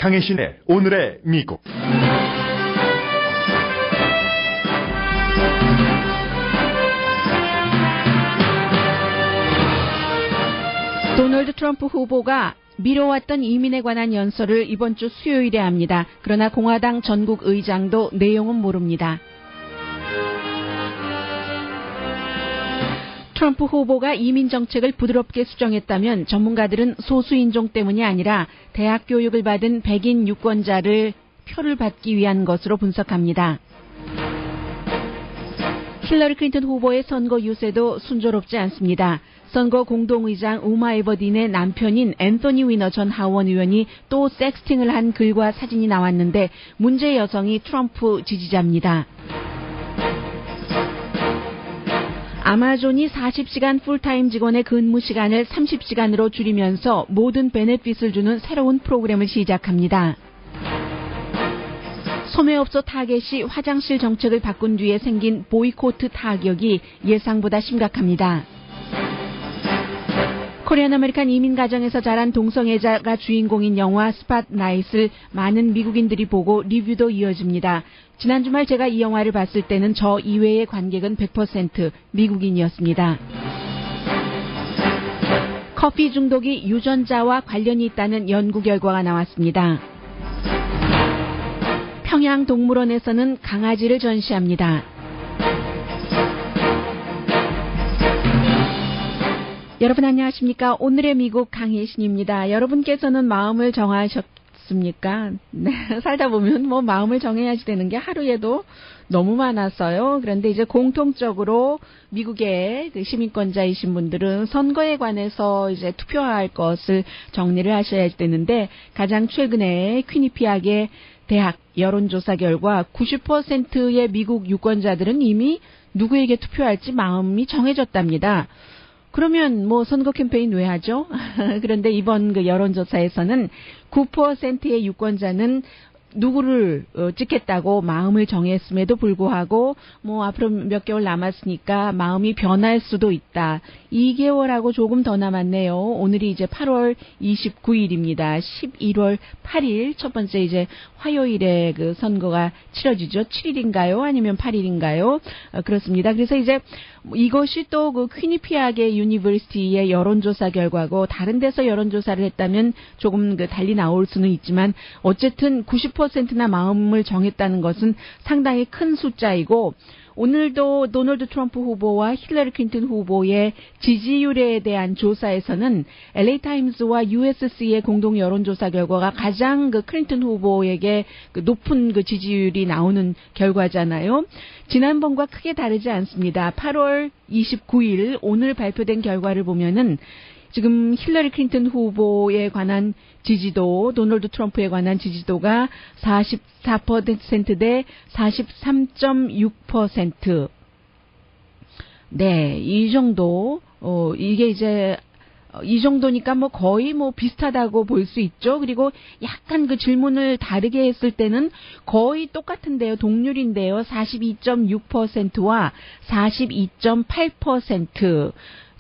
강혜신의 오늘의 미국. 도널드 트럼프 후보가 미뤄왔던 이민에 관한 연설을 이번 주 수요일에 합니다. 그러나 공화당 전국 의장도 내용은 모릅니다. 트럼프 후보가 이민 정책을 부드럽게 수정했다면 전문가들은 소수인종 때문이 아니라 대학 교육을 받은 백인 유권자를 표를 받기 위한 것으로 분석합니다. 힐러리 클린턴 후보의 선거 유세도 순조롭지 않습니다. 선거 공동의장 우마 에버딘의 남편인 앤서니 위너 전 하원 의원이 또 섹스팅을 한 글과 사진이 나왔는데 문제 여성이 트럼프 지지자입니다. 아마존이 40시간 풀타임 직원의 근무 시간을 30시간으로 줄이면서 모든 베네핏을 주는 새로운 프로그램을 시작합니다. 소매업소 타겟이 화장실 정책을 바꾼 뒤에 생긴 보이코트 타격이 예상보다 심각합니다. 코리안 아메리칸 이민 가정에서 자란 동성애자가 주인공인 영화 스팟나잇을 많은 미국인들이 보고 리뷰도 이어집니다. 지난 주말 제가 이 영화를 봤을 때는 저 이외의 관객은 100% 미국인이었습니다. 커피 중독이 유전자와 관련이 있다는 연구 결과가 나왔습니다. 평양동물원에서는 강아지를 전시합니다. 여러분 안녕하십니까? 오늘의 미국 강혜신입니다. 여러분께서는 마음을 정하셨습니까? 네, 살다 보면 마음을 정해야지 되는 게 하루에도 너무 많았어요. 그런데 이제 공통적으로 미국의 그 시민권자이신 분들은 선거에 관해서 이제 투표할 것을 정리를 하셔야 되는데 가장 최근에 퀴니피악의 대학 여론조사 결과 90%의 미국 유권자들은 이미 누구에게 투표할지 마음이 정해졌답니다. 그러면 선거 캠페인 왜 하죠? 그런데 이번 그 여론조사에서는 9%의 유권자는 누구를 찍겠다고 마음을 정했음에도 불구하고 앞으로 몇 개월 남았으니까 마음이 변할 수도 있다. 2개월하고 조금 더 남았네요. 오늘이 이제 8월 29일입니다. 11월 8일 첫 번째 이제 화요일에 그 선거가 치러지죠. 7일인가요? 아니면 8일인가요? 그렇습니다. 그래서 이제 이것이 또 그 퀴니피악의 유니버시티의 여론조사 결과고 다른 데서 여론조사를 했다면 조금 그 달리 나올 수는 있지만 어쨌든 90%나 마음을 정했다는 것은 상당히 큰 숫자이고 오늘도 도널드 트럼프 후보와 힐러리 클린턴 후보의 지지율에 대한 조사에서는 LA타임스와 USC의 공동 여론조사 결과가 가장 그 클린턴 후보에게 그 높은 그 지지율이 나오는 결과잖아요. 지난번과 크게 다르지 않습니다. 8월 29일 오늘 발표된 결과를 보면은 지금 힐러리 클린턴 후보에 관한 지지도, 도널드 트럼프에 관한 지지도가 44% 대 43.6%. 네, 이 정도, 이게 이제, 이 정도니까 거의 비슷하다고 볼 수 있죠. 그리고 약간 그 질문을 다르게 했을 때는 거의 똑같은데요. 동률인데요. 42.6%와 42.8%.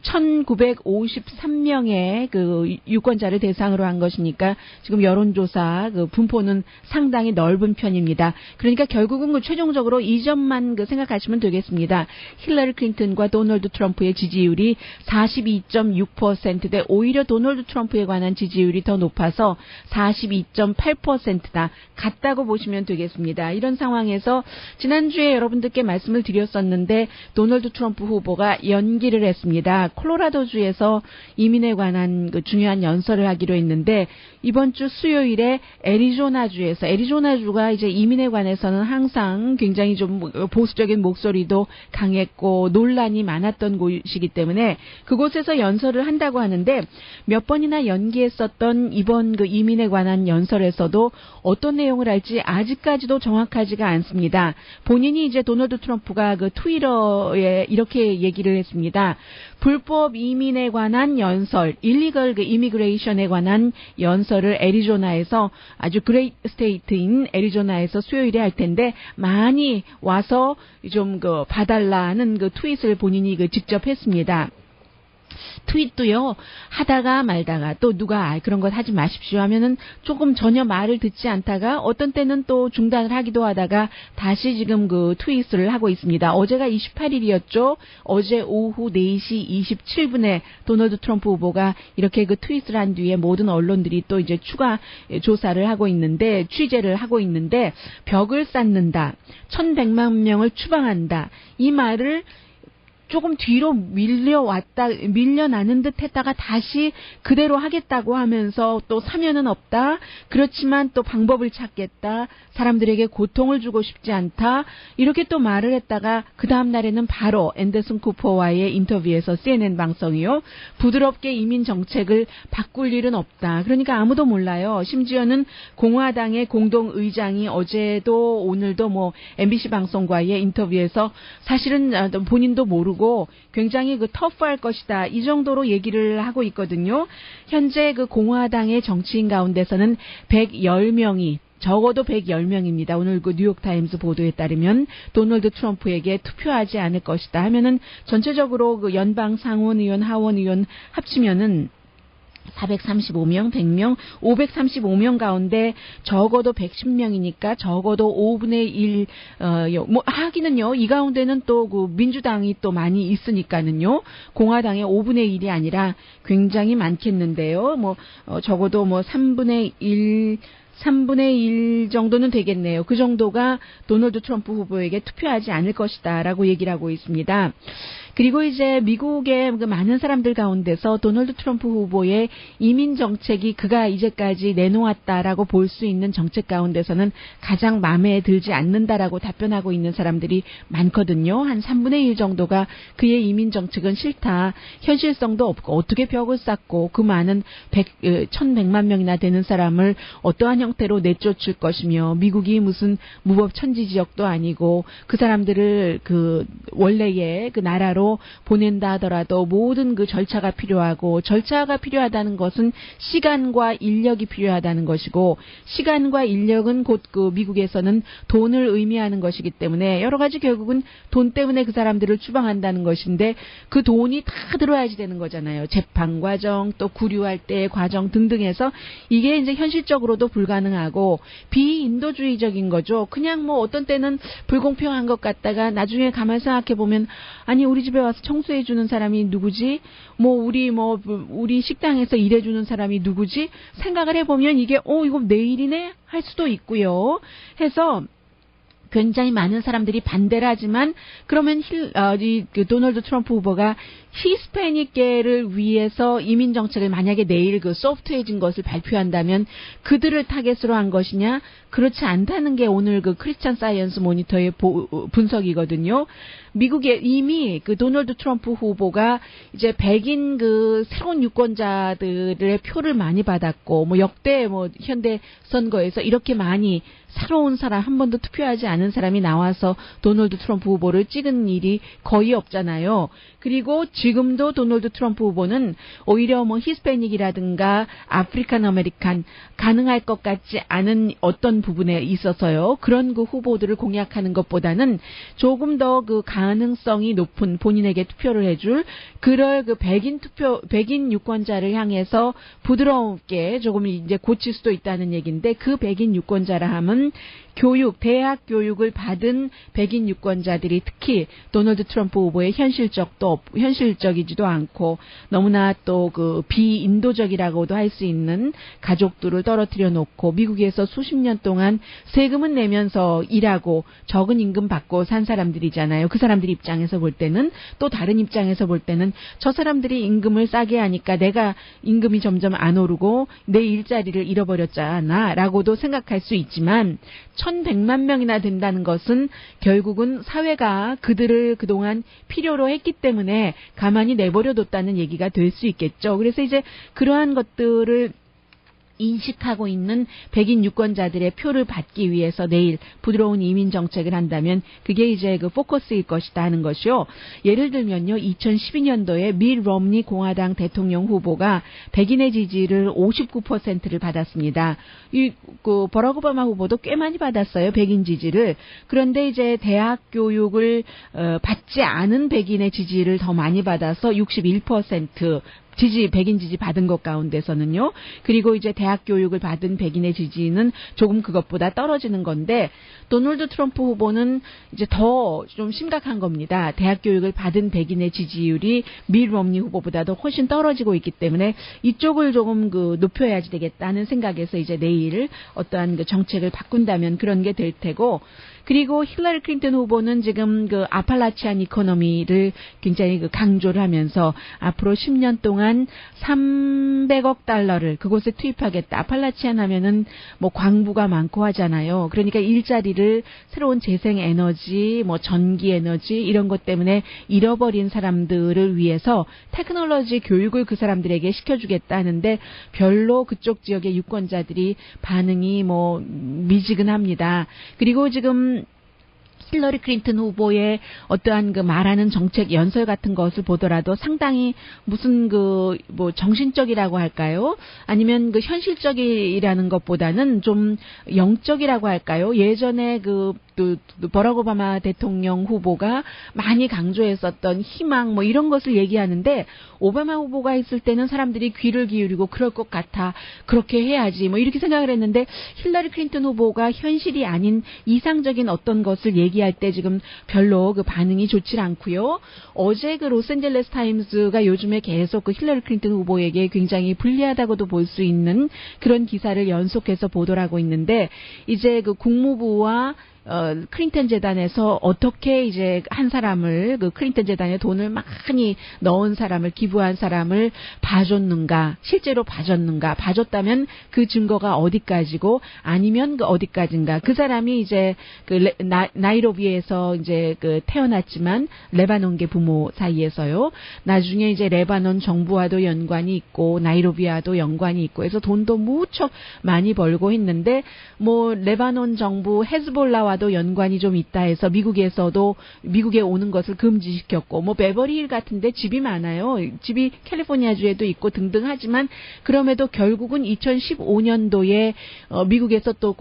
1953명의 그 유권자를 대상으로 한 것이니까 지금 여론조사 그 분포는 상당히 넓은 편입니다. 그러니까 결국은 그 최종적으로 이 점만 그 생각하시면 되겠습니다. 힐러리 클린턴과 도널드 트럼프의 지지율이 42.6%대 오히려 도널드 트럼프에 관한 지지율이 더 높아서 42.8%다. 같다고 보시면 되겠습니다. 이런 상황에서 지난주에 여러분들께 말씀을 드렸었는데 도널드 트럼프 후보가 연기를 했습니다. 콜로라도주에서 이민에 관한 그 중요한 연설을 하기로 했는데 이번 주 수요일에 애리조나주가 이제 이민에 관해서는 항상 굉장히 좀 보수적인 목소리도 강했고 논란이 많았던 곳이기 때문에 그곳에서 연설을 한다고 하는데 몇 번이나 연기했었던 이번 그 이민에 관한 연설에서도 어떤 내용을 할지 아직까지도 정확하지가 않습니다. 본인이 이제 도널드 트럼프가 그 트위터에 이렇게 얘기를 했습니다. 불법 이민에 관한 연설, 일리걸 그 이미그레이션에 관한 연설을 애리조나에서 아주 그레이트 스테이트인 애리조나에서 수요일에 할 텐데 많이 와서 좀 그 봐달라는 그 트윗을 본인이 그 직접 했습니다. 트윗도요, 하다가 말다가 또 누가 그런 것 하지 마십시오 하면은 조금 전혀 말을 듣지 않다가 어떤 때는 또 중단을 하기도 하다가 다시 지금 그 트윗을 하고 있습니다. 어제가 28일이었죠. 어제 오후 4시 27분에 도널드 트럼프 후보가 이렇게 그 트윗을 한 뒤에 모든 언론들이 또 이제 추가 조사를 하고 있는데, 취재를 하고 있는데, 벽을 쌓는다, 1100만 명을 추방한다, 이 말을 조금 뒤로 밀려나는 듯 했다가 다시 그대로 하겠다고 하면서 또 사면은 없다. 그렇지만 또 방법을 찾겠다. 사람들에게 고통을 주고 싶지 않다. 이렇게 또 말을 했다가 그 다음 날에는 바로 앤더슨 쿠퍼와의 인터뷰에서 CNN 방송이요. 부드럽게 이민 정책을 바꿀 일은 없다. 그러니까 아무도 몰라요. 심지어는 공화당의 공동의장이 어제도 오늘도 뭐 MBC 방송과의 인터뷰에서 사실은 본인도 모르고 굉장히 그 터프할 것이다. 이 정도로 얘기를 하고 있거든요. 현재 그 공화당의 정치인 가운데서는 110명이 적어도 110명입니다. 오늘 그 뉴욕타임스 보도에 따르면 도널드 트럼프에게 투표하지 않을 것이다 하면은 전체적으로 그 연방 상원의원, 하원의원 합치면은 435명, 100명, 535명 가운데 적어도 110명이니까 적어도 5분의 1, 하기는요, 이 가운데는 또 그 민주당이 또 많이 있으니까는요, 공화당의 5분의 1이 아니라 굉장히 많겠는데요, 적어도 3분의 1 정도는 되겠네요. 그 정도가 도널드 트럼프 후보에게 투표하지 않을 것이다라고 얘기를 하고 있습니다. 그리고 이제 미국의 그 많은 사람들 가운데서 도널드 트럼프 후보의 이민 정책이 그가 이제까지 내놓았다라고 볼 수 있는 정책 가운데서는 가장 마음에 들지 않는다라고 답변하고 있는 사람들이 많거든요. 한 3분의 1 정도가 그의 이민 정책은 싫다. 현실성도 없고 어떻게 벽을 쌓고 그 많은 1100만 명이나 되는 사람을 어떠한 형태로 내쫓을 것이며, 미국이 무슨 무법 천지 지역도 아니고 그 사람들을 그 원래의 그 나라로 보낸다 하더라도 모든 그 절차가 필요하고, 절차가 필요하다는 것은 시간과 인력이 필요하다는 것이고, 시간과 인력은 곧 그 미국에서는 돈을 의미하는 것이기 때문에 여러 가지 결국은 돈 때문에 그 사람들을 추방한다는 것인데, 그 돈이 다 들어야지 되는 거잖아요. 재판 과정, 또 구류할 때의 과정 등등해서 이게 이제 현실적으로도 불가능하고 비인도주의적인 거죠. 그냥 어떤 때는 불공평한 것 같다가 나중에 가만 생각해 보면, 아니 우리 집에 와서 청소해 주는 사람이 누구지? 우리 식당에서 일해 주는 사람이 누구지? 생각을 해보면 이게 이거 내일이네 할 수도 있고요. 해서 굉장히 많은 사람들이 반대를 하지만, 그러면 그 도널드 트럼프 후보가 히스패닉계를 위해서 이민 정책을 만약에 내일 그 소프트해진 것을 발표한다면 그들을 타겟으로 한 것이냐? 그렇지 않다는 게 오늘 그 크리스찬 사이언스 모니터의 분석이거든요. 미국에 이미 그 도널드 트럼프 후보가 이제 백인 그 새로운 유권자들의 표를 많이 받았고, 역대 현대 선거에서 이렇게 많이 새로운 사람, 한 번도 투표하지 않은 사람이 나와서 도널드 트럼프 후보를 찍은 일이 거의 없잖아요. 그리고 지금도 도널드 트럼프 후보는 오히려 히스패닉이라든가 아프리칸 아메리칸 가능할 것 같지 않은 어떤 부분에 있어서요, 그런 그 후보들을 공략하는 것보다는 조금 더 그 가능성이 높은 본인에게 투표를 해줄 그럴 그 백인 유권자를 향해서 부드럽게 조금 이제 고칠 수도 있다는 얘기인데, 그 백인 유권자라 함은 대학 교육을 받은 백인 유권자들이 특히 도널드 트럼프 후보의 현실적이지도 않고 너무나 또 그 비인도적이라고도 할 수 있는 가족들을 떨어뜨려 놓고 미국에서 수십 년 동안 세금은 내면서 일하고 적은 임금 받고 산 사람들이잖아요. 그 사람들 입장에서 볼 때는, 또 다른 입장에서 볼 때는 저 사람들이 임금을 싸게 하니까 내가 임금이 점점 안 오르고 내 일자리를 잃어버렸잖아 라고도 생각할 수 있지만, 1100만 명이나 된다는 것은 결국은 사회가 그들을 그동안 필요로 했기 때문에 가만히 내버려뒀다는 얘기가 될 수 있겠죠. 그래서 이제 그러한 것들을 인식하고 있는 백인 유권자들의 표를 받기 위해서 내일 부드러운 이민 정책을 한다면 그게 이제 그 포커스일 것이다 하는 것이요. 예를 들면요. 2012년도에 밀 럼니 공화당 대통령 후보가 백인의 지지를 59%를 받았습니다. 그 버락 오바마 후보도 꽤 많이 받았어요. 백인 지지를. 그런데 이제 대학 교육을 받지 않은 백인의 지지를 더 많이 받아서 61% 백인 지지 받은 것 가운데서는요. 그리고 이제 대학 교육을 받은 백인의 지지는 조금 그것보다 떨어지는 건데 도널드 트럼프 후보는 이제 더 좀 심각한 겁니다. 대학 교육을 받은 백인의 지지율이 밀 럼니 후보보다도 훨씬 떨어지고 있기 때문에 이쪽을 조금 높여야지 되겠다는 생각에서 이제 내일 어떠한 그 정책을 바꾼다면 그런 게 될 테고 그리고 힐러리 클린턴 후보는 지금 그 아팔라치안 이코노미를 굉장히 강조를 하면서 앞으로 10년 동안 300억 달러를 그곳에 투입하겠다. 아팔라치안 하면은 뭐 광부가 많고 하잖아요. 그러니까 일자리를 새로운 재생 에너지, 뭐 전기 에너지 이런 것 때문에 잃어버린 사람들을 위해서 테크놀로지 교육을 그 사람들에게 시켜주겠다 하는데 별로 그쪽 지역의 유권자들이 반응이 뭐 미지근합니다. 그리고 지금 힐러리 클린턴 후보의 어떠한 그 말하는 정책 연설 같은 것을 보더라도 상당히 무슨 뭐 정신적이라고 할까요? 아니면 현실적이라는 것보다는 좀 영적이라고 할까요? 예전에 버락 오바마 대통령 후보가 많이 강조했었던 희망 뭐 이런 것을 얘기하는데 오바마 후보가 있을 때는 사람들이 귀를 기울이고 그럴 것 같아. 그렇게 해야지. 뭐 이렇게 생각을 했는데 힐러리 클린턴 후보가 현실이 아닌 이상적인 어떤 것을 얘기할 때 지금 별로 그 반응이 좋지 않고요. 어제 그 로스앤젤레스 타임스가 요즘에 계속 그 힐러리 클린턴 후보에게 굉장히 불리하다고도 볼 수 있는 그런 기사를 연속해서 보도를 하고 있는데 이제 그 국무부와 클린턴 재단에서 어떻게 이제 한 사람을 그 클린턴 재단에 돈을 많이 넣은 사람을 기부한 사람을 봐줬는가 실제로 봐줬다면 그 증거가 어디까지고 아니면 그 어디까지인가 그 사람이 이제 그 나이로비에서 이제 그 태어났지만 레바논계 부모 사이에서요 나중에 이제 레바논 정부와도 연관이 있고 나이로비와도 연관이 있고 해서 돈도 무척 많이 벌고 했는데 뭐 레바논 정부 헤즈볼라와 도 연관이 좀 있다 해서 미국에 오는 것을 금지시켰고 뭐 베버리힐 같은데 집이 많아요. 집이 캘리포니아주에도 있고 등등 하지만 그럼에도 결국은 2015년도에 미국에서 또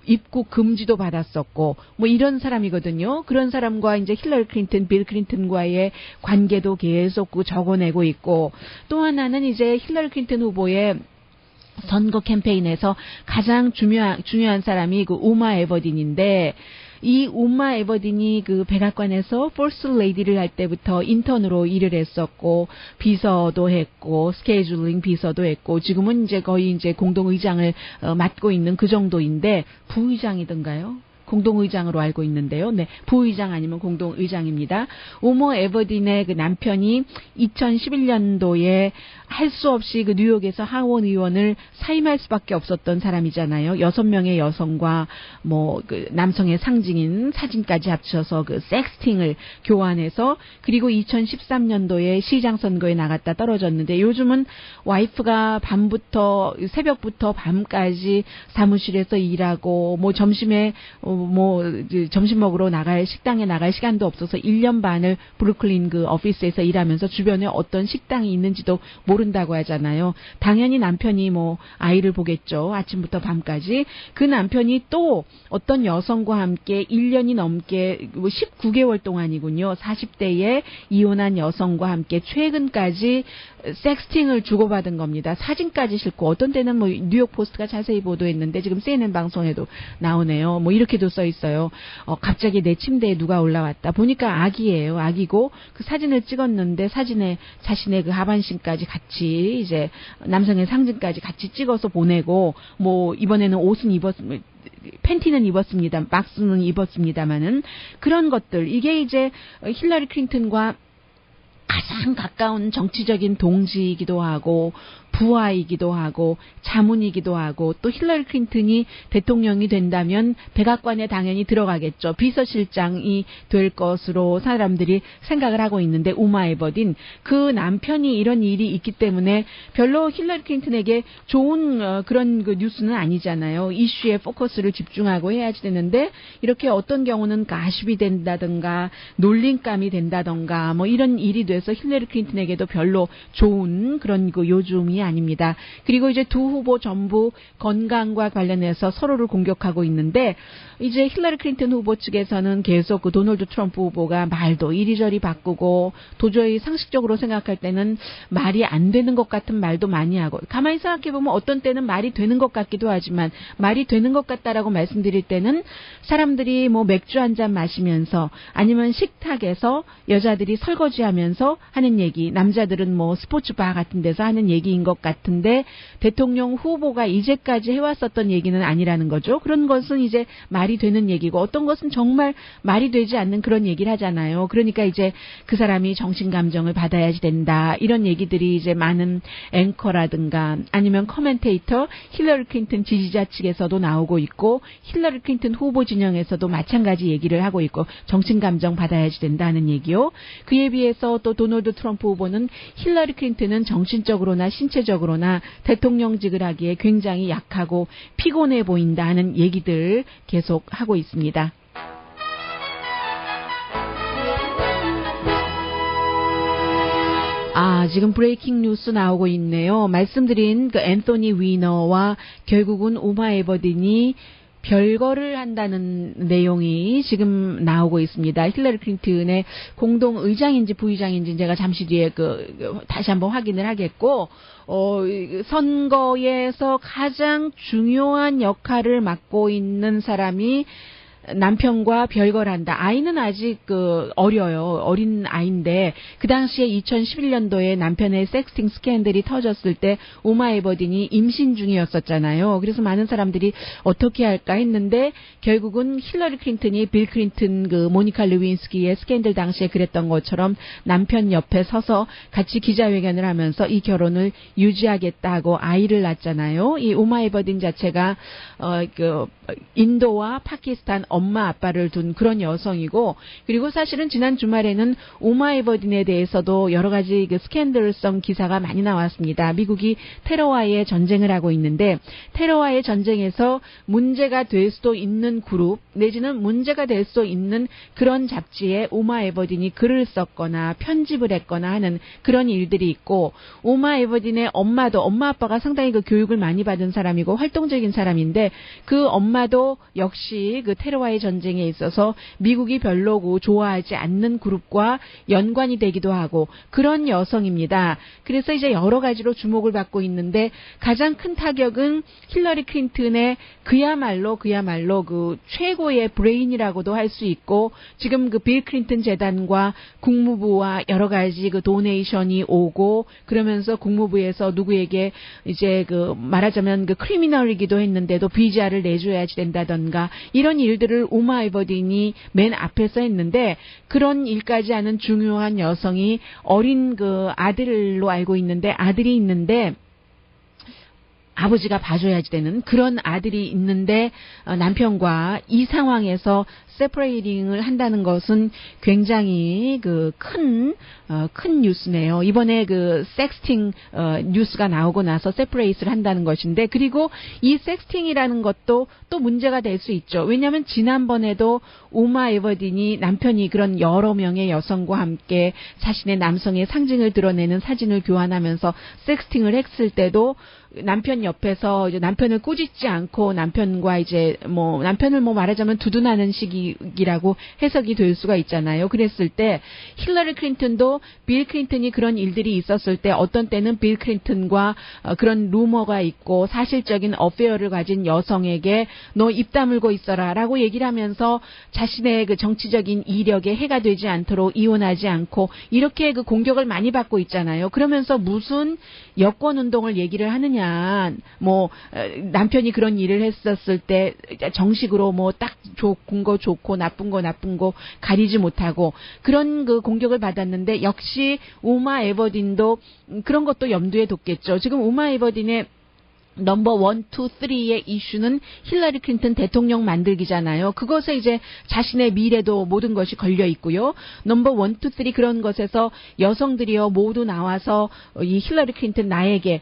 입국 금지도 받았었고 뭐 이런 사람이거든요. 그런 사람과 이제 힐러리 클린턴, 빌 클린턴과의 관계도 계속 적어내고 있고 또 하나는 이제 힐러리 클린턴 후보의 선거 캠페인에서 가장 중요한 사람이 그 우마 에버딘인데 이 우마 에버딘이 그 백악관에서 퍼스트 레이디를 할 때부터 인턴으로 일을 했었고 비서도 했고 스케줄링 비서도 했고 지금은 이제 거의 이제 공동의장을 맡고 있는 그 정도인데 부의장이던가요? 공동의장으로 알고 있는데요. 네, 부의장 아니면 공동의장입니다. 우머 에버딘의 그 남편이 2011년도에 할 수 없이 그 뉴욕에서 하원 의원을 사임할 수밖에 없었던 사람이잖아요. 6명의 여성과 뭐 그 남성의 상징인 사진까지 합쳐서 그 섹스팅을 교환해서 그리고 2013년도에 시장 선거에 나갔다 떨어졌는데 요즘은 와이프가 새벽부터 밤까지 사무실에서 일하고 뭐 점심에 점심 먹으러 식당에 나갈 시간도 없어서 1년 반을 브루클린 그 오피스에서 일하면서 주변에 어떤 식당이 있는지도 모른다고 하잖아요. 당연히 남편이 뭐 아이를 보겠죠. 아침부터 밤까지. 그 남편이 또 어떤 여성과 함께 1년이 넘게 19개월 동안이군요. 40대에 이혼한 여성과 함께 최근까지 섹스팅을 주고받은 겁니다. 사진까지 싣고 어떤 때는 뭐 뉴욕 포스트가 자세히 보도했는데 지금 CNN 방송에도 나오네요. 뭐 이렇게도 써 있어요. 갑자기 내 침대에 누가 올라왔다. 보니까 아기예요. 아기고 그 사진을 찍었는데 사진에 자신의 그 하반신까지 같이 이제 남성의 상징까지 같이 찍어서 보내고 뭐 이번에는 팬티는 입었습니다. 막스는 입었습니다만은 그런 것들 이게 이제 힐러리 클린턴과 가장 가까운 정치적인 동지이기도 하고 부하이기도 하고 자문이기도 하고 또 힐러리 클린턴이 대통령이 된다면 백악관에 당연히 들어가겠죠. 비서실장이 될 것으로 사람들이 생각을 하고 있는데 우마 에버딘 그 남편이 이런 일이 있기 때문에 별로 힐러리 클린턴에게 좋은 그런 그 뉴스는 아니잖아요. 이슈에 포커스를 집중하고 해야지 되는데 이렇게 어떤 경우는 가십이 된다든가 놀림감이 된다든가 뭐 이런 일이 돼서 힐러리 클린턴에게도 별로 좋은 그런 그 요즘이 아닙니다. 그리고 이제 두 후보 전부 건강과 관련해서 서로를 공격하고 있는데 이제 힐러리 클린턴 후보 측에서는 계속 그 도널드 트럼프 후보가 말도 이리저리 바꾸고 도저히 상식적으로 생각할 때는 말이 안 되는 것 같은 말도 많이 하고 가만히 생각해보면 어떤 때는 말이 되는 것 같기도 하지만 말이 되는 것 같다라고 말씀드릴 때는 사람들이 뭐 맥주 한 잔 마시면서 아니면 식탁에서 여자들이 설거지하면서 하는 얘기 남자들은 뭐 스포츠바 같은 데서 하는 얘기인 것 같은데 대통령 후보가 이제까지 해왔었던 얘기는 아니라는 거죠. 그런 것은 이제 말이 되는 얘기고 어떤 것은 정말 말이 되지 않는 그런 얘기를 하잖아요. 그러니까 이제 그 사람이 정신감정을 받아야지 된다. 이런 얘기들이 이제 많은 앵커라든가 아니면 커멘테이터 힐러리 클린턴 지지자 측에서도 나오고 있고 힐러리 클린턴 후보 진영에서도 마찬가지 얘기를 하고 있고 정신감정 받아야지 된다는 얘기요. 그에 비해서 또 도널드 트럼프 후보는 힐러리 클린턴은 정신적으로나 신체적으로나 대통령직을 하기에 굉장히 약하고 피곤해 보인다 하는 얘기들 계속 하고 있습니다. 지금 브레이킹 뉴스 나오고 있네요. 말씀드린 그 앤소니 위너와 결국은 우마 에버딘이 별거를 한다는 내용이 지금 나오고 있습니다. 힐러리 클린턴의 공동 의장인지 부의장인지 제가 잠시 뒤에 다시 한번 확인을 하겠고, 선거에서 가장 중요한 역할을 맡고 있는 사람이 남편과 별거를 한다. 아이는 아직 어려요. 어린 아이인데 그 당시에 2011년도에 남편의 섹스팅 스캔들이 터졌을 때 우마 에버딘이 임신 중이었었잖아요. 그래서 많은 사람들이 어떻게 할까 했는데 결국은 힐러리 클린턴이 빌 클린턴 모니카 루윈스키의 스캔들 당시에 그랬던 것처럼 남편 옆에 서서 같이 기자회견을 하면서 이 결혼을 유지하겠다고 아이를 낳았잖아요. 이 우마 에버딘 자체가 인도와 파키스탄 엄마 아빠를 둔 그런 여성이고 그리고 사실은 지난 주말에는 우마 에버딘에 대해서도 여러 가지 스캔들성 기사가 많이 나왔습니다. 미국이 테러와의 전쟁을 하고 있는데 테러와의 전쟁에서 문제가 될 수도 있는 그룹 내지는 문제가 될 수도 있는 그런 잡지에 우마 에버딘이 글을 썼거나 편집을 했거나 하는 그런 일들이 있고 우마 에버딘의 엄마 아빠가 상당히 교육을 많이 받은 사람이고 활동적인 사람인데 그 엄마도 역시 테러와의 전쟁에 있어서 미국이 별로 좋아하지 않는 그룹과 연관이 되기도 하고 그런 여성입니다. 그래서 이제 여러 가지로 주목을 받고 있는데 가장 큰 타격은 힐러리 클린턴의 그야말로 최고의 브레인이라고도 할 수 있고 지금 빌 클린턴 재단과 국무부와 여러 가지 도네이션이 오고 그러면서 국무부에서 누구에게 이제 말하자면 크리미널이기도 했는데도 비자를 내줘야지 된다던가 이런 일들을 우마 에버딘이 맨 앞에서 했는데 그런 일까지 하는 중요한 여성이 어린 아들로 알고 있는데 아들이 있는데 아버지가 봐줘야지 되는 그런 아들이 있는데 남편과 이 상황에서 세퍼레이팅을 한다는 것은 굉장히 큰 뉴스네요. 이번에 섹스팅 뉴스가 나오고 나서 세퍼레이트를 한다는 것인데 그리고 이 섹스팅이라는 것도 또 문제가 될 수 있죠. 왜냐하면 지난번에도 우마 에버딘이 남편이 그런 여러 명의 여성과 함께 자신의 남성의 상징을 드러내는 사진을 교환하면서 섹스팅을 했을 때도 남편 옆에서 이제 남편을 꾸짖지 않고 남편과 이제 남편을 말하자면 두둔하는 시기라고 해석이 될 수가 있잖아요. 그랬을 때 힐러리 클린턴도 빌 클린턴이 그런 일들이 있었을 때 어떤 때는 빌 클린턴과 그런 루머가 있고 사실적인 어페어를 가진 여성에게 너 입 다물고 있어라라고 얘기를 하면서 자신의 정치적인 이력에 해가 되지 않도록 이혼하지 않고 이렇게 공격을 많이 받고 있잖아요. 그러면서 무슨 여권 운동을 얘기를 하느냐. 남편이 그런 일을 했었을 때 정식으로 딱 좋은 거 좋고 나쁜 거 나쁜 거 가리지 못하고 그런 그 공격을 받았는데 역시 우마 에버딘도 그런 것도 염두에 뒀겠죠. 지금 우마 에버딘의 넘버 1, 2, 3의 이슈는 힐러리 클린턴 대통령 만들기잖아요. 그것에 이제 자신의 미래도 모든 것이 걸려 있고요. 넘버 1, 2, 3 그런 것에서 여성들이요 모두 나와서 이 힐러리 클린턴에게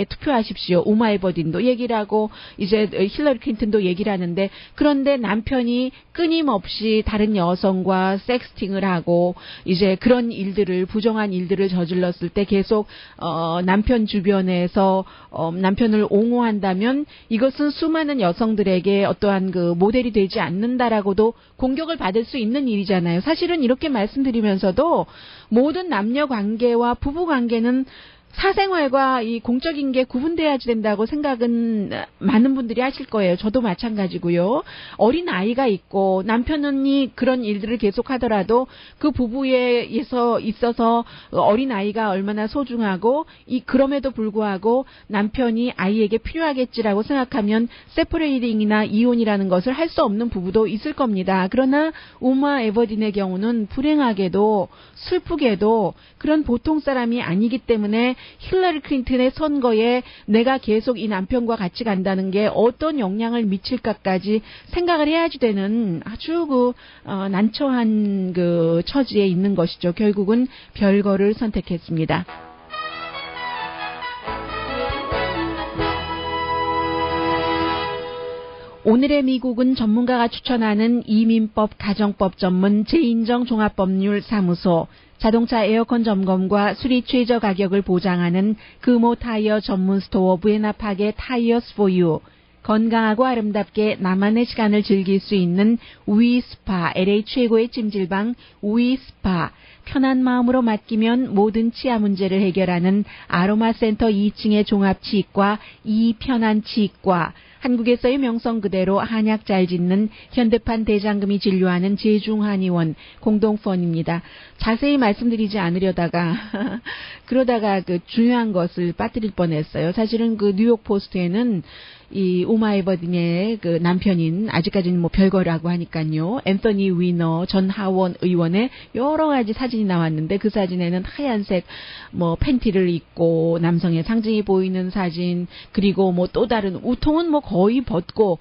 투표하십시오. 우마 에버딘도 얘기를 하고 이제 힐러리 클린턴도 얘기를 하는데 그런데 남편이 끊임없이 다른 여성과 섹스팅을 하고 이제 그런 일들을 부정한 일들을 저질렀을 때 계속 남편 주변에서 남편을 옹호한다면 이것은 수많은 여성들에게 어떠한 그 모델이 되지 않는다라고도 공격을 받을 수 있는 일이잖아요. 사실은 이렇게 말씀드리면서도 모든 남녀 관계와 부부 관계는 사생활과 이 공적인 게 구분돼야지 된다고 생각은 많은 분들이 하실 거예요. 저도 마찬가지고요. 어린 아이가 있고 남편이 그런 일들을 계속하더라도 그 부부에서 있어서 어린 아이가 얼마나 소중하고 그럼에도 불구하고 남편이 아이에게 필요하겠지라고 생각하면 세퍼레이팅이나 이혼이라는 것을 할 수 없는 부부도 있을 겁니다. 그러나 우마 에버딘의 경우는 불행하게도 슬프게도 그런 보통 사람이 아니기 때문에 힐러리 클린턴의 선거에 내가 계속 이 남편과 같이 간다는 게 어떤 영향을 미칠까까지 생각을 해야지 되는 아주 난처한 그 처지에 있는 것이죠. 결국은 별거를 선택했습니다. 오늘의 미국은 전문가가 추천하는 이민법 가정법 전문 재인정 종합법률사무소, 자동차 에어컨 점검과 수리 최저 가격을 보장하는 금호 타이어 전문 스토어 부에나파게 타이어스 포유, 건강하고 아름답게 나만의 시간을 즐길 수 있는 위스파, LA 최고의 찜질방 위스파, 편한 마음으로 맡기면 모든 치아 문제를 해결하는 아로마센터 2층의 종합치과 이편안치과, 한국에서의 명성 그대로 한약 잘 짓는 현대판 대장금이 진료하는 제중한의원 공동펀입니다. 자세히 말씀드리지 않으려다가 그러다가 그 중요한 것을 빠뜨릴 뻔했어요. 사실은 그 뉴욕 포스트에는 이 우마 에버딘의 그 남편인 아직까지는 뭐 별거라고 하니까요. 앤서니 위너 전 하원 의원의 여러 가지 사진이 나왔는데 그 사진에는 하얀색 뭐 팬티를 입고 남성의 상징이 보이는 사진, 그리고 뭐 또 다른 우통은 뭐 거의 벗고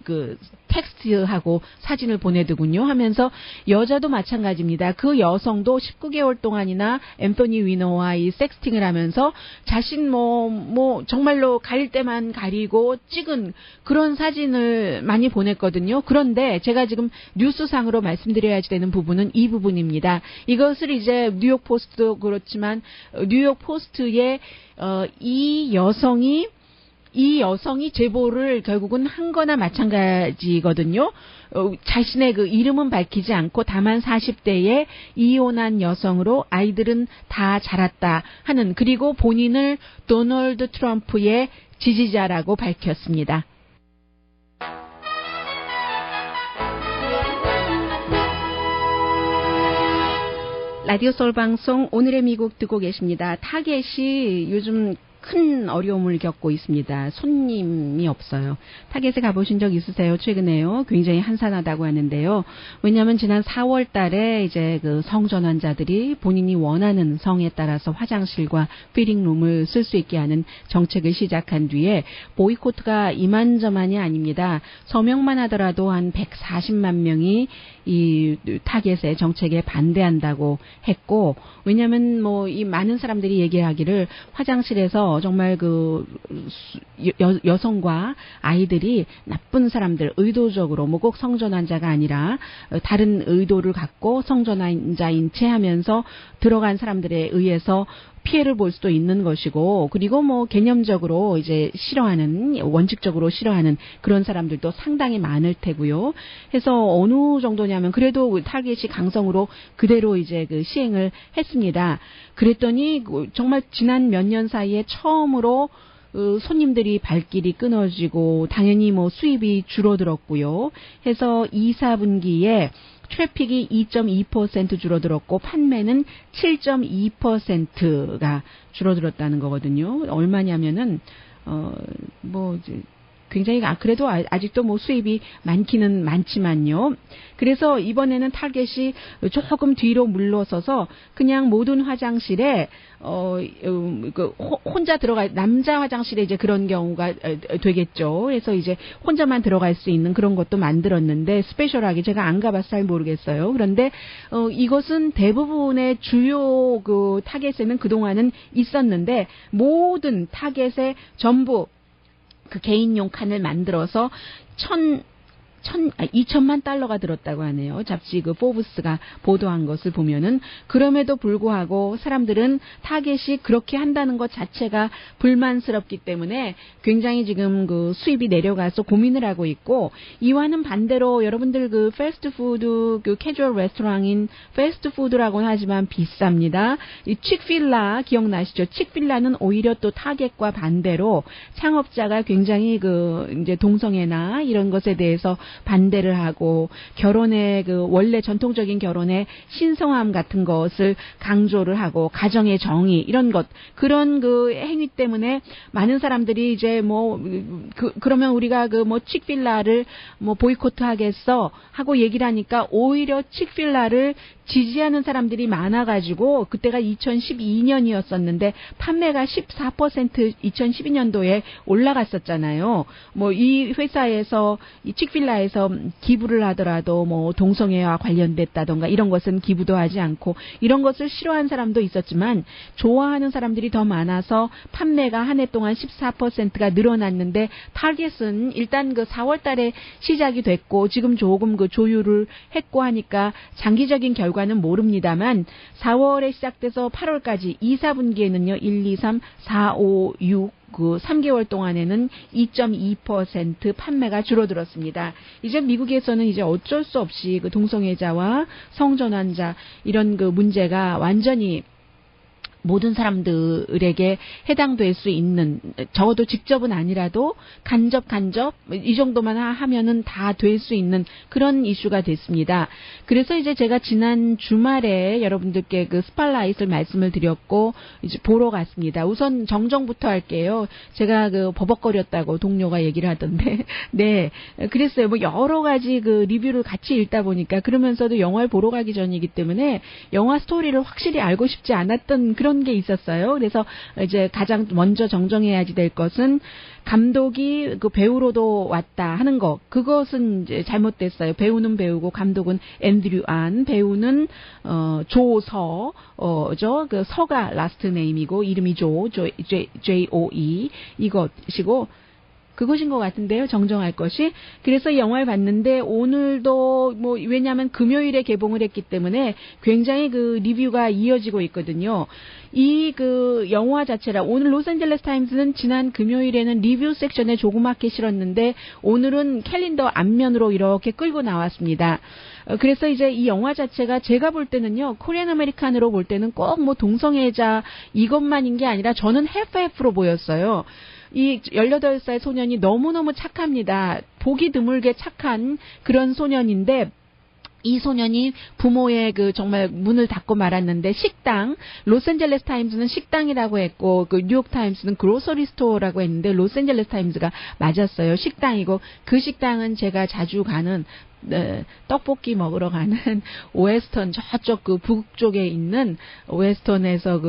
그 텍스트하고 사진을 보내더군요. 하면서 여자도 마찬가지입니다. 그 여성도 19개월 동안이나 앤서니 위너와 이 섹스팅을 하면서 자신 뭐 정말로 가릴 때만 가리고 찍은 그런 사진을 많이 보냈거든요. 그런데 제가 지금 뉴스상으로 말씀드려야지 되는 부분은 이 부분입니다. 이것을 이제 뉴욕 포스트도 그렇지만 뉴욕 포스트에 이 여성이 제보를 결국은 한 거나 마찬가지거든요. 자신의 그 이름은 밝히지 않고 다만 40대에 이혼한 여성으로 아이들은 다 자랐다 하는, 그리고 본인을 도널드 트럼프의 지지자라고 밝혔습니다. 라디오 소울 방송 오늘의 미국 듣고 계십니다. 타겟이 요즘 큰 어려움을 겪고 있습니다. 손님이 없어요. 타겟에 가보신 적 있으세요? 최근에요. 굉장히 한산하다고 하는데요. 왜냐하면 지난 4월 달에 이제 그 성전환자들이 본인이 원하는 성에 따라서 화장실과 피딩룸을 쓸 수 있게 하는 정책을 시작한 뒤에 보이콧가 이만저만이 아닙니다. 서명만 하더라도 한 140만 명이 이 타겟의 정책에 반대한다고 했고, 왜냐하면 뭐 이 많은 사람들이 얘기하기를 화장실에서 정말 그 여성과 아이들이 나쁜 사람들, 의도적으로 뭐 꼭 성전환자가 아니라 다른 의도를 갖고 성전환자인 채 하면서 들어간 사람들에 의해서 피해를 볼 수도 있는 것이고, 그리고 뭐 개념적으로 이제 원칙적으로 싫어하는 그런 사람들도 상당히 많을 테고요. 해서 어느 정도냐면 그래도 타겟이 강성으로 그대로 이제 그 시행을 했습니다. 그랬더니 정말 지난 몇 년 사이에 처음으로 손님들이 발길이 끊어지고 당연히 뭐 수입이 줄어들었고요. 해서 2, 4분기에 트래픽이 2.2% 줄어들었고 판매는 7.2%가 줄어들었다는 거거든요. 얼마냐면은 뭐 이제 굉장히 그래도 아직도 뭐 수입이 많기는 많지만요. 그래서 이번에는 타겟이 조금 뒤로 물러서서 그냥 모든 화장실에 혼자 남자 화장실에 이제 그런 경우가 되겠죠. 그래서 이제 혼자만 들어갈 수 있는 그런 것도 만들었는데 스페셜하게 제가 안 가봐서 잘 모르겠어요. 그런데 이것은 대부분의 주요 그 타겟에는 그동안은 있었는데 모든 타겟에 전부 그 개인용 칸을 만들어서 2천만 달러가 들었다고 하네요. 잡지 그 포브스가 보도한 것을 보면은. 그럼에도 불구하고 사람들은 타겟이 그렇게 한다는 것 자체가 불만스럽기 때문에 굉장히 지금 그 수입이 내려가서 고민을 하고 있고, 이와는 반대로 여러분들 그 패스트푸드 그 캐주얼 레스토랑인 패스트푸드라고는 하지만 비쌉니다. 이 칙필라 기억나시죠? 칙필라는 오히려 또 타겟과 반대로 창업자가 굉장히 그 이제 동성애나 이런 것에 대해서 반대를 하고 결혼의 그 원래 전통적인 결혼의 신성함 같은 것을 강조를 하고 가정의 정의 이런 것 그런 그 행위 때문에 많은 사람들이 이제 뭐 그러면 우리가 그 뭐 칙필라를 뭐 보이콧 하겠어 하고 얘기를 하니까 오히려 칙필라를 지지하는 사람들이 많아가지고 그때가 2012년이었었는데 판매가 14% 2012년도에 올라갔었잖아요. 뭐 이 회사에서 이 칙필라에서 기부를 하더라도 뭐 동성애와 관련됐다던가 이런 것은 기부도 하지 않고 이런 것을 싫어하는 사람도 있었지만 좋아하는 사람들이 더 많아서 판매가 한 해 동안 14%가 늘어났는데 타겟은 일단 그 4월 달에 시작이 됐고 지금 조금 그 조율을 했고 하니까 장기적인 결과는 모릅니다만 4월에 시작돼서 8월까지 2, 4분기에는요. 1, 2, 3, 4, 5, 6 그 3개월 동안에는 2.2% 판매가 줄어들었습니다. 이제 미국에서는 이제 어쩔 수 없이 그 동성애자와 성전환자 이런 그 문제가 완전히 모든 사람들에게 해당될 수 있는 적어도 직접은 아니라도 간접 이 정도만 하면은 다 될 수 있는 그런 이슈가 됐습니다. 그래서 이제 제가 지난 주말에 여러분들께 그 스팟라이트를 말씀을 드렸고 이제 보러 갔습니다. 우선 정정부터 할게요. 제가 그 버벅거렸다고 동료가 얘기를 하던데 네 그랬어요. 뭐 여러 가지 그 리뷰를 같이 읽다 보니까 그러면서도 영화를 보러 가기 전이기 때문에 영화 스토리를 확실히 알고 싶지 않았던 그런 게 있었어요. 그래서 이제 가장 먼저 정정해야지 될 것은 감독이 그 배우로도 왔다 하는 거 그것은 이제 잘못됐어요. 배우는 배우고 감독은 앤드류 안 배우는 조서 그 서가 라스트 네임이고 이름이 J-O-E 이것이고 그것인 것 같은데요. 정정할 것이. 그래서 이 영화를 봤는데 오늘도 뭐 왜냐하면 금요일에 개봉을 했기 때문에 굉장히 그 리뷰가 이어지고 있거든요. 이 그 영화 자체라 오늘 로스앤젤레스 타임스는 지난 금요일에는 리뷰 섹션에 조그맣게 실었는데 오늘은 캘린더 앞면으로 이렇게 끌고 나왔습니다. 그래서 이제 이 영화 자체가 제가 볼 때는요, 코리안 아메리칸으로 볼 때는 꼭 뭐 동성애자 이것만인 게 아니라 저는 해프해프로 보였어요. 이 18살 소년이 너무너무 착합니다. 보기 드물게 착한 그런 소년인데 이 소년이 부모의 그 정말 문을 닫고 말았는데 식당, 로스앤젤레스 타임즈는 식당이라고 했고 그 뉴욕 타임스는 그로서리 스토어라고 했는데 로스앤젤레스 타임즈가 맞았어요. 식당이고 그 식당은 제가 자주 가는 떡볶이 먹으러 가는 웨스턴 저쪽 그 북쪽에 있는 웨스턴에서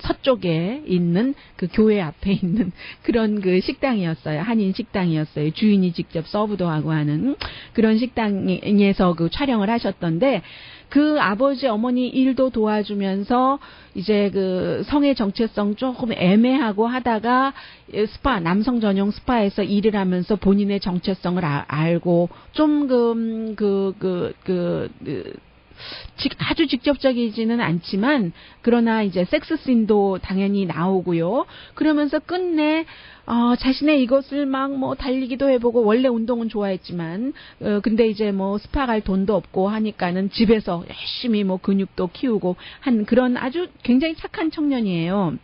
서쪽에 있는 그 교회 앞에 있는 그런 그 식당이었어요. 한인 식당이었어요. 주인이 직접 서브도 하고 하는 그런 식당에서 그 촬영을 하셨던데 그 아버지 어머니 일도 도와주면서 이제 그 성의 정체성 조금 애매하고 하다가 스파 남성 전용 스파에서 일을 하면서 본인의 정체성을 알고 좀 아주 직접적이지는 않지만 그러나 이제 섹스 씬도 당연히 나오고요. 그러면서 끝내 자신의 이것을 막 뭐 달리기도 해보고 원래 운동은 좋아했지만 근데 이제 뭐 스파 갈 돈도 없고 하니까는 집에서 열심히 뭐 근육도 키우고 한 그런 아주 굉장히 착한 청년이에요.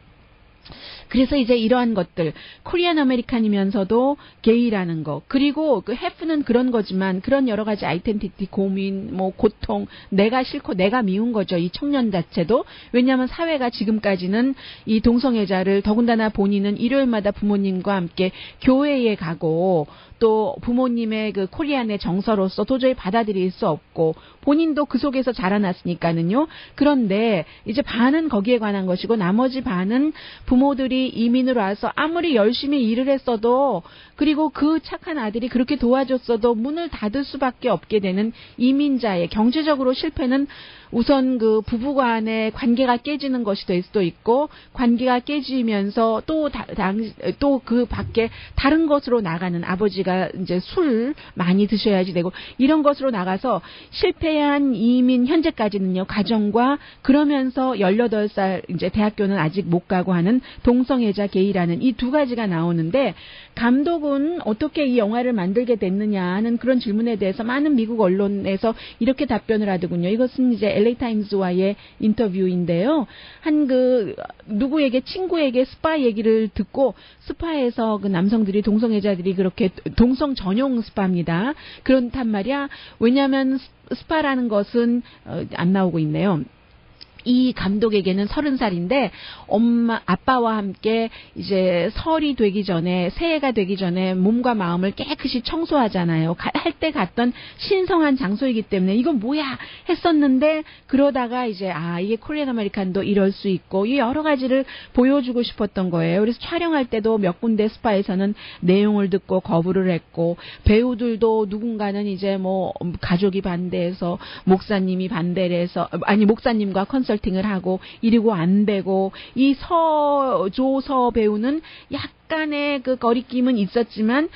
그래서 이제 이러한 것들, 코리안 아메리칸이면서도 게이라는 거, 그리고 그 해프는 그런 거지만 그런 여러 가지 아이덴티티, 고민, 뭐 고통, 내가 싫고 내가 미운 거죠. 이 청년 자체도. 왜냐하면 사회가 지금까지는 이 동성애자를, 더군다나 본인은 일요일마다 부모님과 함께 교회에 가고 또 부모님의 그 코리안의 정서로서 도저히 받아들일 수 없고 본인도 그 속에서 자라났으니까는요. 그런데 이제 반은 거기에 관한 것이고 나머지 반은 부모들이 이민으로 와서 아무리 열심히 일을 했어도, 그리고 그 착한 아들이 그렇게 도와줬어도 문을 닫을 수밖에 없게 되는 이민자의 경제적으로 실패는 우선 그 부부간의 관계가 깨지는 것이 될 수도 있고, 관계가 깨지면서 또 그 밖에 다른 것으로 나가는, 아버지가 이제 술 많이 드셔야지 되고 이런 것으로 나가서 실패한 이민, 현재까지는요, 가정과 그러면서 18살 이제 대학교는 아직 못 가고 하는 동성애자 게이라는 이 두 가지가 나오는데, 감독은 어떻게 이 영화를 만들게 됐느냐 하는 그런 질문에 대해서 많은 미국 언론에서 이렇게 답변을 하더군요. 이것은 이제 LA 타임즈와의 인터뷰인데요. 누구에게, 친구에게 스파 얘기를 듣고, 스파에서 그 남성들이, 동성애자들이 그렇게 동성 전용 스파입니다. 그렇단 말이야. 왜냐하면 스파라는 것은 안 나오고 있네요. 이 감독에게는 30살인데 아빠와 함께 이제 설이 되기 전에, 새해가 되기 전에 몸과 마음을 깨끗이 청소하잖아요. 할 때 갔던 신성한 장소이기 때문에 이건 뭐야 했었는데, 그러다가 이제 이게 코리안 아메리칸도 이럴 수 있고, 이 여러 가지를 보여주고 싶었던 거예요. 그래서 촬영할 때도 몇 군데 스파에서는 내용을 듣고 거부를 했고, 배우들도 누군가는 이제 뭐 가족이 반대해서, 목사님이 반대를 해서, 목사님과 컨설팅을 하고 이러고 안 되고, 이 조서 배우는 약간의 그 거리낌은 있었지만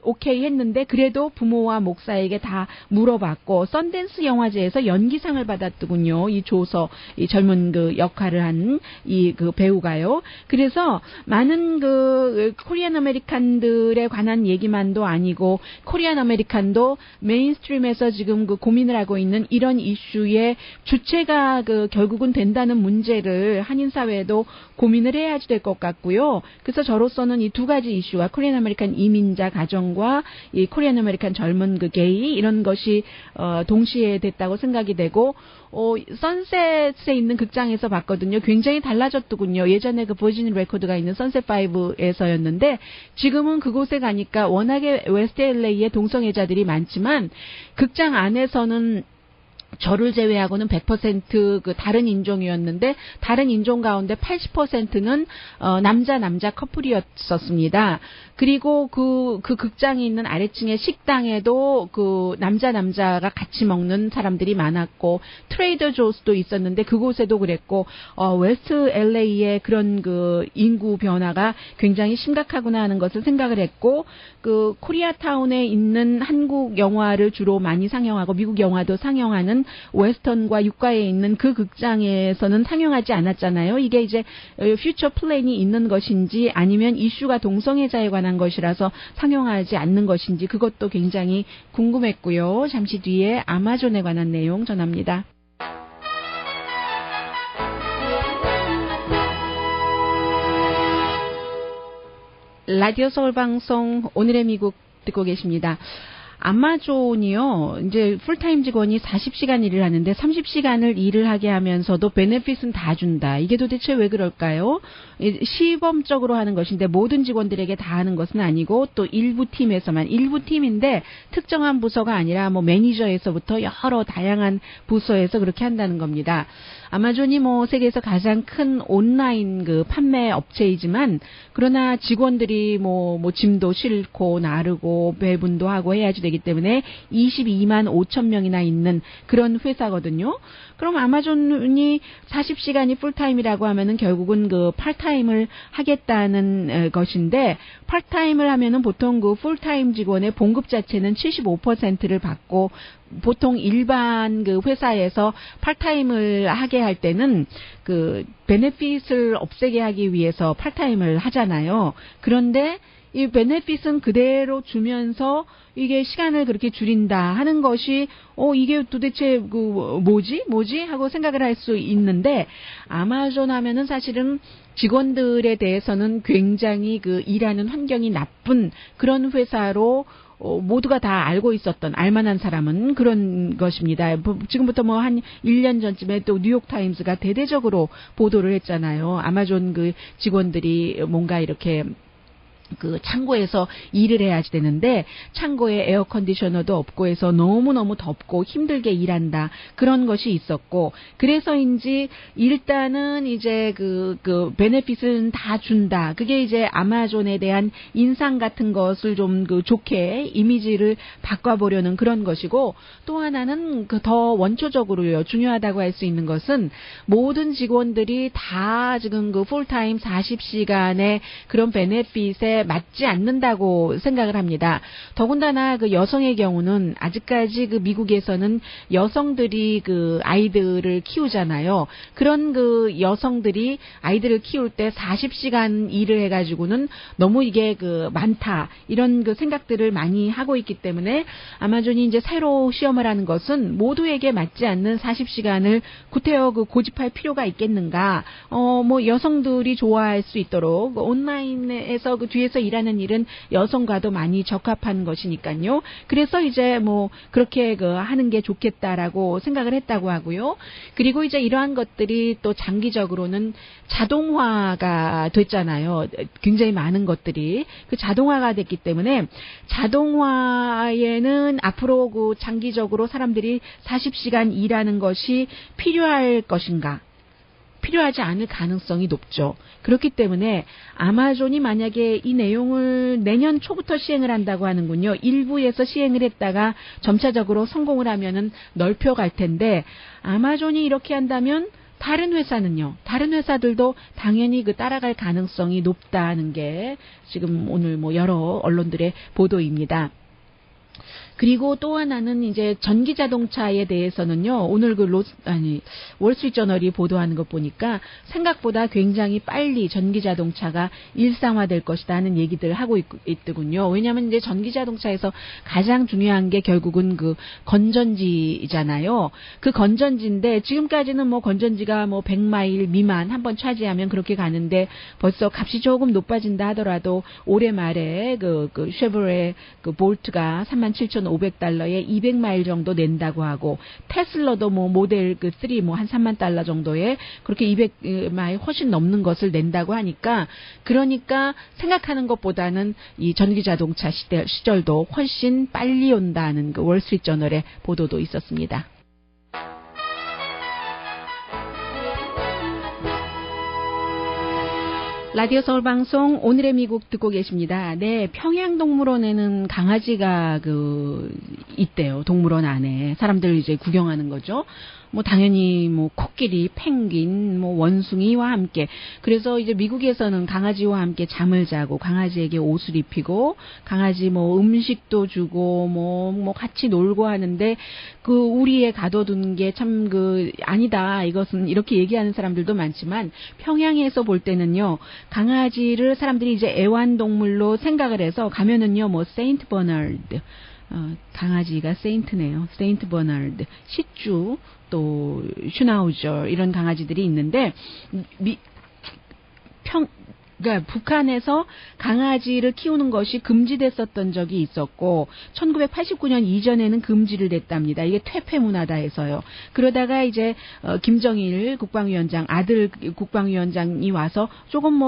오케이 했는데, 그래도 부모와 목사에게 다 물어봤고 썬댄스 영화제에서 연기상을 받았더군요. 이 조서, 이 젊은 그 역할을 한 이 그 배우가요. 그래서 많은 그 코리안 아메리칸들에 관한 얘기만도 아니고, 코리안 아메리칸도 메인스트림에서 지금 그 고민을 하고 있는 이런 이슈의 주체가 그 결국은 된다는 문제를 한인 사회에도 고민을 해야지 될 것 같고요. 그래서 저로서는 이 두 가지 이슈와 코리안 아메리칸 이민자 가정과 이 코리안 아메리칸 젊은 그 게이, 이런 것이 동시에 됐다고 생각이 되고, 선셋에 있는 극장에서 봤거든요. 굉장히 달라졌더군요. 예전에 그 버지니 레코드가 있는 선셋 5에서였는데 지금은 그곳에 가니까 워낙에 웨스트 LA에 동성애자들이 많지만 극장 안에서는 저를 제외하고는 100% 그 다른 인종이었는데, 다른 인종 가운데 80%는 남자 커플이었었습니다. 그리고 그 극장이 있는 아래층의 식당에도 그 남자가 같이 먹는 사람들이 많았고, 트레이더 조스도 있었는데 그곳에도 그랬고, 웨스트 LA의 그런 그 인구 변화가 굉장히 심각하구나 하는 것을 생각을 했고, 그 코리아타운에 있는 한국 영화를 주로 많이 상영하고 미국 영화도 상영하는 웨스턴과 유가에 있는 그 극장에서는 상영하지 않았잖아요. 이게 이제 퓨처 플랜이 있는 것인지, 아니면 이슈가 동성애자에 관한 것이라서 상영하지 않는 것인지, 그것도 굉장히 궁금했고요. 잠시 뒤에 아마존에 관한 내용 전합니다. 라디오 서울 방송 오늘의 미국 듣고 계십니다. 아마존이요, 이제 풀타임 직원이 40시간 일을 하는데 30시간을 일을 하게 하면서도 베네핏은 다 준다. 이게 도대체 왜 그럴까요? 시범적으로 하는 것인데 모든 직원들에게 다 하는 것은 아니고, 또 일부 팀에서만, 일부 팀인데 특정한 부서가 아니라 뭐 매니저에서부터 여러 다양한 부서에서 그렇게 한다는 겁니다. 아마존이 뭐 세계에서 가장 큰 온라인 그 판매 업체이지만, 그러나 직원들이 뭐 짐도 싣고 나르고 배분도 하고 해야지 되기 때문에 22만 5천 명이나 있는 그런 회사거든요. 그럼 아마존이 40시간이 풀타임이라고 하면은 결국은 그 파트타임을 하겠다는 것인데, 파트타임을 하면은 보통 그 풀타임 직원의 봉급 자체는 75%를 받고, 보통 일반 그 회사에서 파트타임을 하게 할 때는 그 베네핏을 없애게 하기 위해서 파트타임을 하잖아요. 그런데 이 베네핏은 그대로 주면서 이게 시간을 그렇게 줄인다 하는 것이 이게 도대체 뭐지 하고 생각을 할 수 있는데, 아마존 하면은 사실은 직원들에 대해서는 굉장히 일하는 환경이 나쁜 그런 회사로 모두가 다 알고 있었던, 알만한 사람은 그런 것입니다. 지금부터 한 1년 전쯤에 또 뉴욕타임스가 대대적으로 보도를 했잖아요. 아마존 직원들이 뭔가 이렇게 창고에서 일을 해야지 되는데, 창고에 에어컨디셔너도 없고 해서 너무너무 덥고 힘들게 일한다. 그런 것이 있었고, 그래서인지 일단은 이제 베네핏은 다 준다. 그게 이제 아마존에 대한 인상 같은 것을 좀 좋게 이미지를 바꿔보려는 그런 것이고, 또 하나는 더 원초적으로요. 중요하다고 할 수 있는 것은 모든 직원들이 다 지금 풀타임 40시간의 그런 베네핏에 맞지 않는다고 생각을 합니다. 더군다나 여성의 경우는 아직까지 미국에서는 여성들이 아이들을 키우잖아요. 그런 여성들이 아이들을 키울 때 40시간 일을 해가지고는 너무 이게 많다, 이런 생각들을 많이 하고 있기 때문에 아마존이 이제 새로 시험을 하는 것은 모두에게 맞지 않는 40시간을 구태여 고집할 필요가 있겠는가. 여성들이 좋아할 수 있도록 온라인에서 뒤에서 일하는 일은 여성과도 많이 적합한 것이니까요. 그래서 이제 그렇게 하는 게 좋겠다라고 생각을 했다고 하고요. 그리고 이제 이러한 것들이 또 장기적으로는 자동화가 됐잖아요. 굉장히 많은 것들이 자동화가 됐기 때문에, 자동화에는 앞으로 장기적으로 사람들이 40시간 일하는 것이 필요할 것인가? 필요하지 않을 가능성이 높죠. 그렇기 때문에 아마존이 만약에 이 내용을 내년 초부터 시행을 한다고 하는군요. 일부에서 시행을 했다가 점차적으로 성공을 하면은 넓혀갈 텐데, 아마존이 이렇게 한다면 다른 회사는요. 다른 회사들도 당연히 따라갈 가능성이 높다는 게 지금 오늘 여러 언론들의 보도입니다. 그리고 또 하나는 이제 전기 자동차에 대해서는요. 오늘 월스트리트저널이 보도하는 것 보니까 생각보다 굉장히 빨리 전기 자동차가 일상화될 것이다 하는 얘기들을 하고 있더군요. 왜냐하면 이제 전기 자동차에서 가장 중요한 게 결국은 건전지잖아요. 건전지인데 지금까지는 건전지가 100마일 미만 한번 차지하면 그렇게 가는데, 벌써 값이 조금 높아진다 하더라도 올해 말에 쉐보레 볼트가 37,500달러에 200마일 정도 낸다고 하고, 테슬라도 모델 3 한 3만 달러 정도에 그렇게 200마일 훨씬 넘는 것을 낸다고 하니까, 그러니까 생각하는 것보다는 이 전기 자동차 시절도 훨씬 빨리 온다는 월스트리트저널의 보도도 있었습니다. 라디오 서울방송 오늘의 미국 듣고 계십니다. 네, 평양동물원에는 강아지가 있대요. 동물원 안에 사람들 이제 구경하는 거죠. 당연히 코끼리, 펭귄, 원숭이와 함께. 그래서 이제 미국에서는 강아지와 함께 잠을 자고, 강아지에게 옷을 입히고, 강아지 음식도 주고, 같이 놀고 하는데, 우리에 가둬둔 게 참 아니다. 이것은 이렇게 얘기하는 사람들도 많지만, 평양에서 볼 때는요, 강아지를 사람들이 이제 애완동물로 생각을 해서 가면은요, 세인트 버나드, 강아지가 세인트네요. 세인트 버나드, 시쭈, 또 슈나우저, 이런 강아지들이 있는데, 그러니까 북한에서 강아지를 키우는 것이 금지됐었던 적이 있었고, 1989년 이전에는 금지를 됐답니다. 이게 퇴폐 문화다 해서요. 그러다가 이제 김정일 국방위원장, 아들 국방위원장이 와서 조금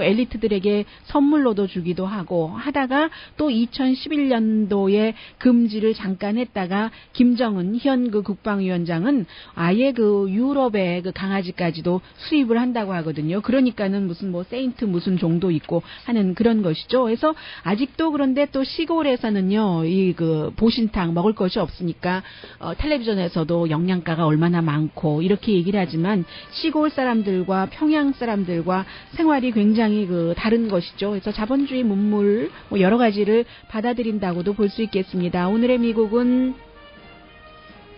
엘리트들에게 선물로도 주기도 하고 하다가, 또 2011년도에 금지를 잠깐 했다가 김정은 현 국방위원장은 아예 유럽의 강아지까지도 수입을 한다고 하거든요. 그러니까는 무슨 세인트 무슨 종도 있고 하는 그런 것이죠. 그래서 아직도, 그런데 또 시골에서는요, 보신탕 먹을 것이 없으니까 텔레비전에서도 영양가가 얼마나 많고 이렇게 얘기를 하지만, 시골 사람들과 평양 사람들과 생활이 굉장히 다른 것이죠. 그래서 자본주의 문물 여러 가지를 받아들인다고도 볼 수 있겠습니다. 오늘의 미국은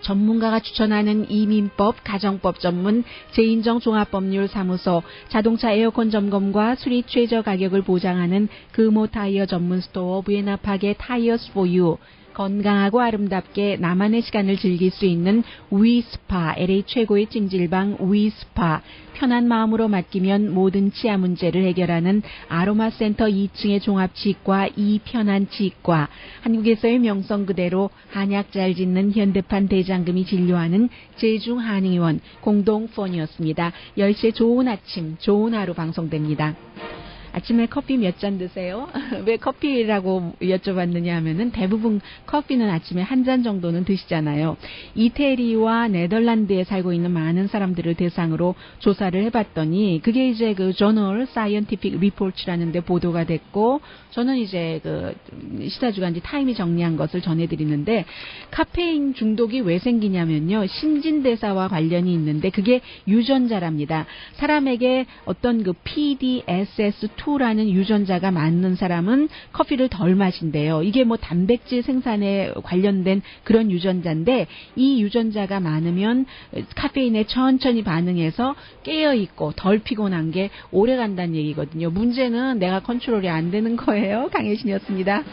전문가가 추천하는 이민법, 가정법 전문 재인정 종합법률사무소, 자동차 에어컨 점검과 수리 최저 가격을 보장하는 금호 타이어 전문 스토어 부에나파게 타이어스 포유, 건강하고 아름답게 나만의 시간을 즐길 수 있는 위스파, LA 최고의 찜질방 위스파, 편한 마음으로 맡기면 모든 치아 문제를 해결하는 아로마센터 2층의 종합치과 이편한치과, 한국에서의 명성 그대로 한약 잘 짓는 현대판 대장금이 진료하는 제중한의원 공동폰이었습니다. 10시에 좋은 아침, 좋은 하루 방송됩니다. 아침에 커피 몇 잔 드세요? 왜 커피라고 여쭤봤느냐 하면은 대부분 커피는 아침에 한 잔 정도는 드시잖아요. 이태리와 네덜란드에 살고 있는 많은 사람들을 대상으로 조사를 해봤더니 그게 이제 그 저널 사이언티픽 리포츠라는 데 보도가 됐고, 저는 이제 그 시사주간지 타임이 정리한 것을 전해드리는데, 카페인 중독이 왜 생기냐면요, 신진대사와 관련이 있는데 그게 유전자랍니다. 사람에게 어떤 그 PDSS2라는 유전자가 맞는 사람은 커피를 덜 마신대요. 이게 뭐 단백질 생산에 관련된 그런 유전자인데, 이 유전자가 많으면 카페인에 천천히 반응해서 깨어있고 덜 피곤한 게 오래 간다는 얘기거든요. 문제는 내가 컨트롤이 안 되는 거예요. 강혜신이었습니다.